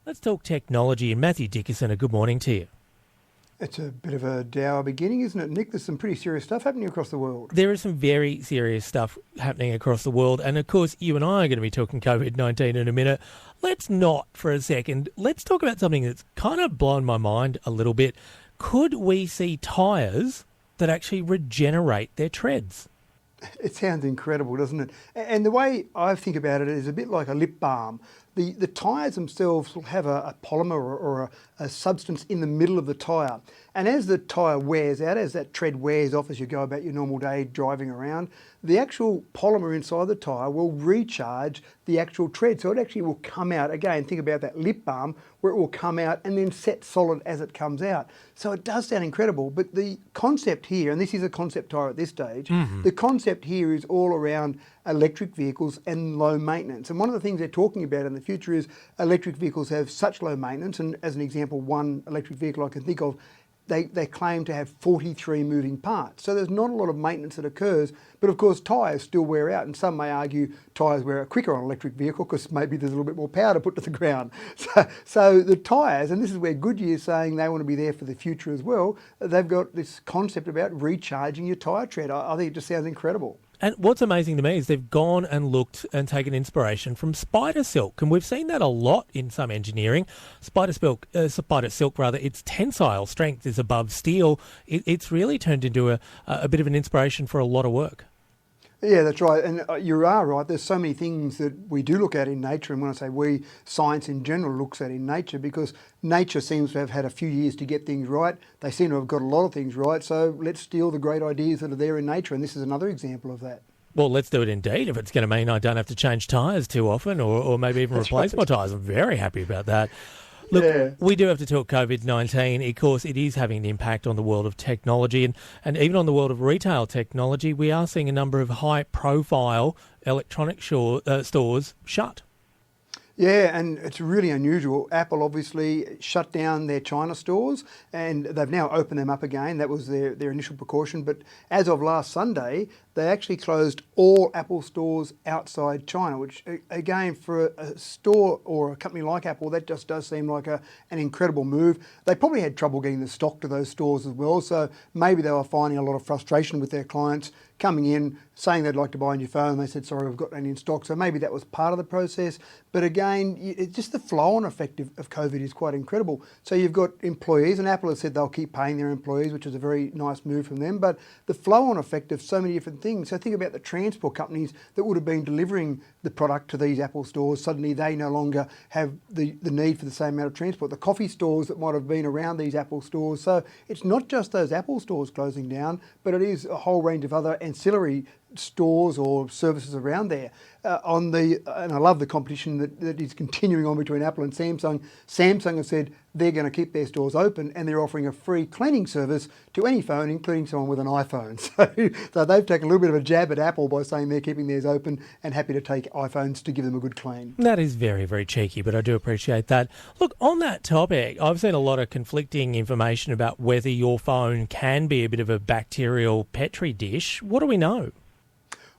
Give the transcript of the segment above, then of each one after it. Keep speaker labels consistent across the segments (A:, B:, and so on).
A: Let's talk technology. And Mathew Dickerson, a good morning to you.
B: It's a bit of a dour beginning, isn't it, Nick? There's some pretty serious stuff happening across the world.
A: There is some very serious stuff happening across the world. And of course, you and I are going to be talking COVID-19 in a minute. Let's not for a second. Let's talk about something that's kind of blown my mind a little bit. Could we see tyres that actually regenerate their treads?
B: It sounds incredible, doesn't it? And the way I think about it is a bit like a lip balm. The tyres themselves will have a polymer or a substance in the middle of the tyre. And as the tyre wears out, as that tread wears off as you go about your normal day driving around, the actual polymer inside the tyre will recharge the actual tread. So it actually will come out, again, think about that lip balm, where it will come out and then set solid as it comes out. So it does sound incredible, but the concept here, and this is a concept tyre at this stage, the concept here is all around electric vehicles and low maintenance. And one of the things they're talking about in the future is electric vehicles have such low maintenance. And as an example, one electric vehicle I can think of, they claim to have 43 moving parts. So there's not a lot of maintenance that occurs, but of course tyres still wear out, and some may argue tyres wear out quicker on an electric vehicle because maybe there's a little bit more power to put to the ground. So the tyres, and this is where Goodyear's saying they want to be there for the future as well, they've got this concept about recharging your tyre tread. I think it just sounds incredible.
A: And what's amazing to me is they've gone and looked and taken inspiration from spider silk. And we've seen that a lot in some engineering. Spider silk, its tensile strength is above steel. It's really turned into a bit of an inspiration for a lot of work.
B: Yeah, that's right. And you are right. There's so many things that we do look at in nature. And when I say we, science in general looks at in nature, because nature seems to have had a few years to get things right. They seem to have got a lot of things right. So let's steal the great ideas that are there in nature. And this is another example of that.
A: Well, let's do it indeed. If it's going to mean I don't have to change tyres too often or maybe even replace my tyres, I'm very happy about that. Look, we do have to talk COVID-19. Of course, it is having an impact on the world of technology and even on the world of retail technology. We are seeing a number of high-profile electronic stores shut.
B: Yeah, and it's really unusual. Apple obviously shut down their China stores and they've now opened them up again. That was their initial precaution. But as of last Sunday, they actually closed all Apple stores outside China, which again, for a store or a company like Apple, that just does seem like an incredible move. They probably had trouble getting the stock to those stores as well. So maybe they were finding a lot of frustration with their clients coming in, saying they'd like to buy a new phone. They said, sorry, we've got none in stock. So maybe that was part of the process. But again, it's just the flow-on effect of COVID is quite incredible. So you've got employees, and Apple has said they'll keep paying their employees, which is a very nice move from them. But the flow-on effect of so many different things. So think about the transport companies that would have been delivering the product to these Apple stores. Suddenly they no longer have the need for the same amount of transport. The coffee stores that might have been around these Apple stores. So it's not just those Apple stores closing down, but it is a whole range of other ancillary stores or services around there. And I love the competition that is continuing on between Apple and Samsung. Samsung has said they're going to keep their stores open and they're offering a free cleaning service to any phone, including someone with an iPhone. So they've taken a little bit of a jab at Apple by saying they're keeping theirs open and happy to take iPhones to give them a good clean.
A: That is very, very cheeky, but I do appreciate that. Look, on that topic, I've seen a lot of conflicting information about whether your phone can be a bit of a bacterial petri dish. What do we know?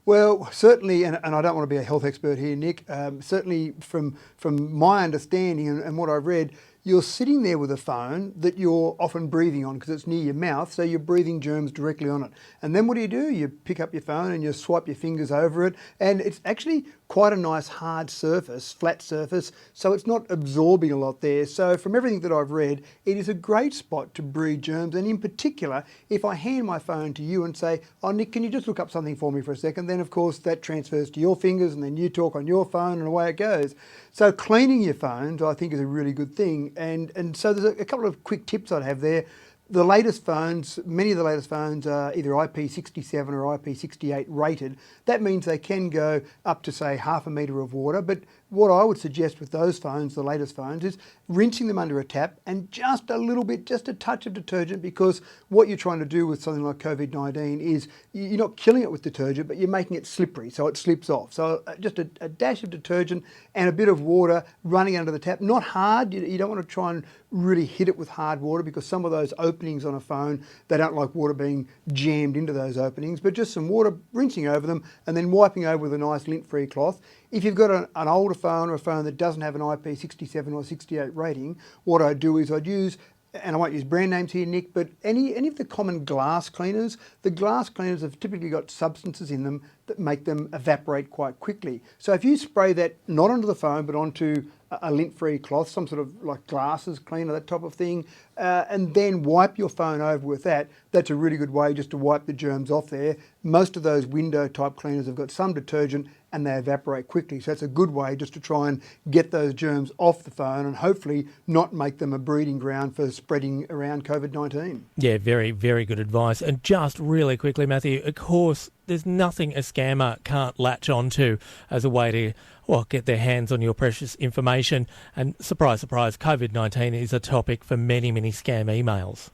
B: Well, certainly, and I don't want to be a health expert here, Nick, certainly from my understanding and what I've read, you're sitting there with a phone that you're often breathing on because it's near your mouth, so you're breathing germs directly on it. And then what do? You pick up your phone and you swipe your fingers over it, and it's actually quite a nice hard surface, flat surface, so it's not absorbing a lot there. So from everything that I've read, it is a great spot to breed germs, and in particular, if I hand my phone to you and say, oh Nick, can you just look up something for me for a second? Then of course that transfers to your fingers and then you talk on your phone and away it goes. So cleaning your phones, I think, is a really good thing. And so there's a couple of quick tips I'd have there. The latest phones, many of the latest phones are either IP67 or IP68 rated. That means they can go up to, say, 0.5 metre of water. But what I would suggest with those phones, the latest phones, is rinsing them under a tap and just a little bit, just a touch of detergent, because what you're trying to do with something like COVID-19 is you're not killing it with detergent, but you're making it slippery, so it slips off. So just a dash of detergent and a bit of water running under the tap. Not hard. You don't want to try and really hit it with hard water, because some of those openings on a phone, they don't like water being jammed into those openings, but just some water rinsing over them and then wiping over with a nice lint-free cloth. If you've got an older phone or a phone that doesn't have an IP67 or 68 rating, what I'd do is I'd use, and I won't use brand names here, Nick, but any of the common glass cleaners. The glass cleaners have typically got substances in them that make them evaporate quite quickly. So if you spray that not onto the phone but onto a lint-free cloth, some sort of like glasses cleaner, that type of thing, and then wipe your phone over with that, that's a really good way just to wipe the germs off there. Most of those window type cleaners have got some detergent and they evaporate quickly. So it's a good way just to try and get those germs off the phone and hopefully not make them a breeding ground for spreading around COVID-19.
A: Yeah, very, very good advice. And just really quickly, Matthew, of course, there's nothing a scammer can't latch onto as a way to, well, get their hands on your precious information. And surprise, surprise, COVID-19 is a topic for many, many scam emails.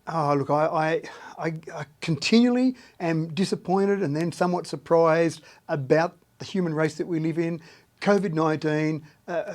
B: Oh, look, I continually am disappointed and then somewhat surprised about the human race that we live in. COVID-19,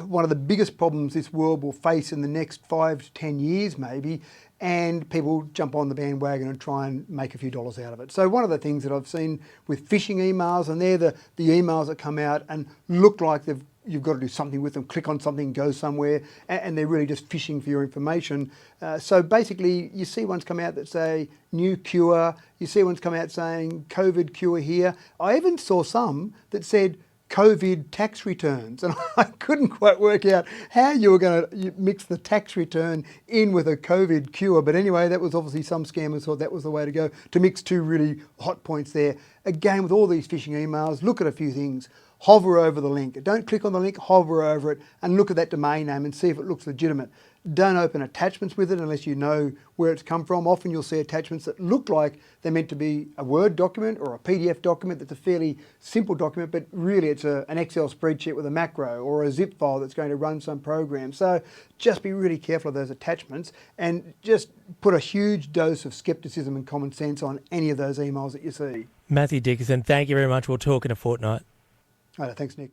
B: one of the biggest problems this world will face in the next 5 to 10 years maybe, and people jump on the bandwagon and try and make a few dollars out of it. So one of the things that I've seen with phishing emails, and they're the emails that come out and look like you've got to do something with them, click on something, go somewhere, and they're really just phishing for your information. So basically, you see ones come out that say new cure, you see ones come out saying COVID cure here. I even saw some that said COVID tax returns, and I couldn't quite work out how you were going to mix the tax return in with a COVID cure. But anyway, that was obviously some scammers thought that was the way to go, to mix two really hot points there. Again, with all these phishing emails, look at a few things. Hover over the link. Don't click on the link, hover over it and look at that domain name and see if it looks legitimate. Don't open attachments with it unless you know where it's come from. Often you'll see attachments that look like they're meant to be a Word document or a PDF document that's a fairly simple document, but really it's an Excel spreadsheet with a macro or a zip file that's going to run some program. So just be really careful of those attachments and just put a huge dose of skepticism and common sense on any of those emails that you see.
A: Mathew Dickerson, thank you very much. We'll talk in a fortnight.
B: All right, thanks, Nick.